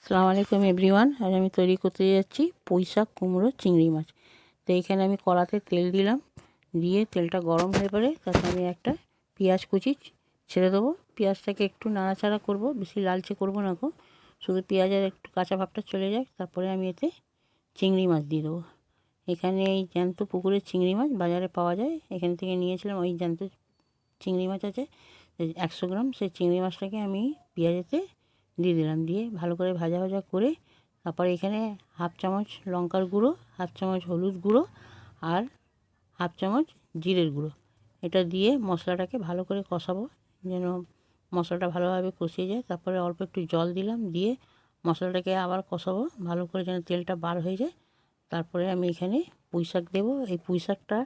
আসসালামু আলাইকুম এভরিওয়ান। আজ আমি তৈরি করতে যাচ্ছি পুঁইশাক কুমড়ো চিংড়ি মাছ। তো এইখানে আমি কড়াতে তেল দিলাম, দিয়ে তেলটা গরম হয়ে পড়ে তাতে আমি একটা পেঁয়াজ কুচি ছেড়ে দেবো। পেঁয়াজটাকে একটু নাড়াচাড়া করব, বেশি লালচে করব না গো, শুধু পেঁয়াজের একটু কাঁচা ভাবটা চলে যায়। তারপরে আমি এতে চিংড়ি মাছ দিয়ে দেবো। এখানে এই জ্যান্ত পুকুরের চিংড়ি মাছ বাজারে পাওয়া যায়, এখান থেকে নিয়েছিলাম। ওই জ্যান্ত চিংড়ি মাছ আছে 100 গ্রাম, সেই চিংড়ি মাছটাকে আমি পেঁয়াজেতে দিয়ে দিলাম, দিয়ে ভালো করে ভাজা ভাজা করে তারপরে এখানে হাফ চামচ লঙ্কার গুঁড়ো, হাফ চামচ হলুদ গুঁড়ো আর হাফ চামচ জিরের গুঁড়ো, এটা দিয়ে মশলাটাকে ভালো করে কষাবো, যেন মশলাটা ভালোভাবে কষিয়ে যায়। তারপরে অল্প একটু জল দিলাম, দিয়ে মশলাটাকে আবার কষাবো ভালো করে, যেন তেলটা বার হয়ে যায়। তারপরে আমি এখানে পুঁইশাক দেবো। এই পুঁইশাকটা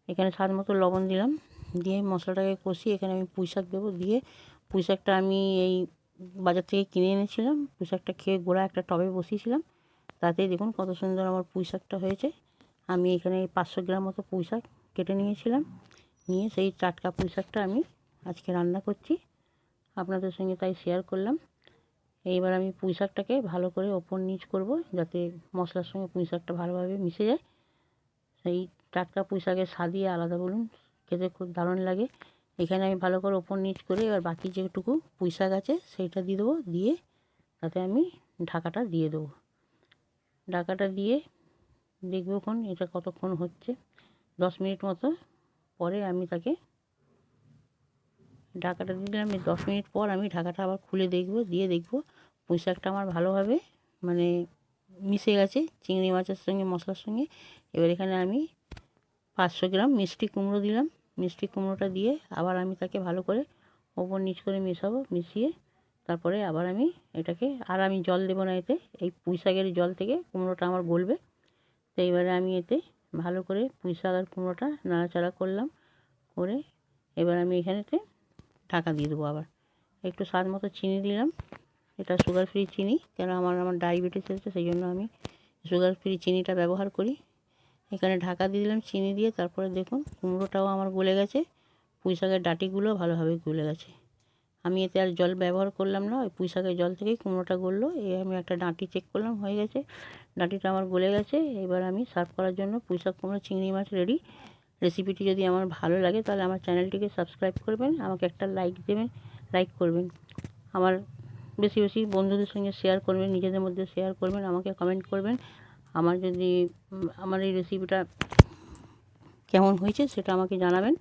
এখানে স্বাদ মতো লবণ দিলাম, দিয়ে মশলাটাকে কষিয়ে এখানে আমি পুঁইশাক দেবো। দিয়ে পুঁইশাকটা আমি এই বাজার থেকে কিনে এনেছিলাম, পুঁইশাকটা খেয়ে গোড়া একটা টবে বসিয়েছিলাম, তাতেই দেখুন কত সুন্দর আমার পুঁইশাকটা হয়েছে। আমি এখানে 500 গ্রাম মতো পুঁইশাক কেটে নিয়েছিলাম, নিয়ে সেই টাটকা পুঁইশাকটা আমি আজকে রান্না করছি, আপনাদের সঙ্গে তাই শেয়ার করলাম। এইবার আমি পুঁইশাকটাকে ভালো করে ওপর নিচ করব, যাতে মশলার সঙ্গে পুঁইশাকটা ভালোভাবে মিশে যায়। সেই টাটকা পুঁইশাকের স্বাদই আলাদা, বলুন, খেতে খুব দারুণ লাগে। এখানে আমি ভালো করে ওপর নিচ করে এবার বাকি যেটুকু পুঁইশাক আছে সেইটা দিয়ে দেবো, দিয়ে তাতে আমি ঢাকাটা দিয়ে দেবো। ঢাকাটা দিয়ে দেখবো এটা কতক্ষণ হচ্ছে, 10 মিনিট মতো পরে আমি তাকে ঢাকাটা দিয়ে দিলাম। 10 মিনিট পর আমি ঢাকাটা আবার খুলে দেখব, দিয়ে দেখব পুঁইশাকটা আমার ভালোভাবে মানে মিশে গেছে চিংড়ি মাছের সঙ্গে, মশলার সঙ্গে। এবার এখানে আমি 500 গ্রাম মিষ্টি কুমড়ো দিলাম, মিষ্টি কুমড়োটা দিয়ে আবার আমি তাকে ভালো করে ওপর নিচ করে মেশাবো, মিশিয়ে তারপরে আবার আমি এটাকে, আর আমি জল দেবো না এতে, এই পুঁইশাকের জল থেকে কুমড়োটা আমার গলবে। তো এইবারে আমি এতে ভালো করে পুঁইশাক আর কুমড়োটা নাড়াচাড়া করলাম, করে এবার আমি এখানেতে ঢাকা দিয়ে দেবো। আবার একটু স্বাদ মতো চিনি দিলাম, এটা সুগার ফ্রি চিনি, কেন আমার ডায়াবেটিস আছে, সেই জন্য আমি সুগার ফ্রি চিনিটা ব্যবহার করি। এখানে ঢাকা দিয়ে দিলাম চিনি দিয়ে। তারপরে দেখুন কুমড়োটাও আমার গলে গেছে, পুঁইশাকের ডাঁটিগুলো ভালোভাবে গলে গেছে। আমি এতে আর জল ব্যবহার করলাম না, ওই পুঁইশাকের জল থেকেই কুমড়োটা গললো। এই আমি একটা ডাঁটি চেক করলাম, হয়ে গেছে, ডাঁটিটা আমার গলে গেছে। এবার আমি সার্ভ করার জন্য পুঁইশাক কুমড়ো চিংড়ি মাছ রেডি। রেসিপিটি যদি আমার ভালো লাগে তাহলে আমার চ্যানেলটিকে সাবস্ক্রাইব করবেন, আমাকে একটা লাইক দেবেন, লাইক করবেন, আমার বেশি বেশি বন্ধুদের সঙ্গে শেয়ার করবেন, নিজেদের মধ্যে শেয়ার করবেন, আমাকে কমেন্ট করবেন। আমার যদি আমার এই রেসিপিটা কেমন হয়েছে সেটা আমাকে জানাবেন।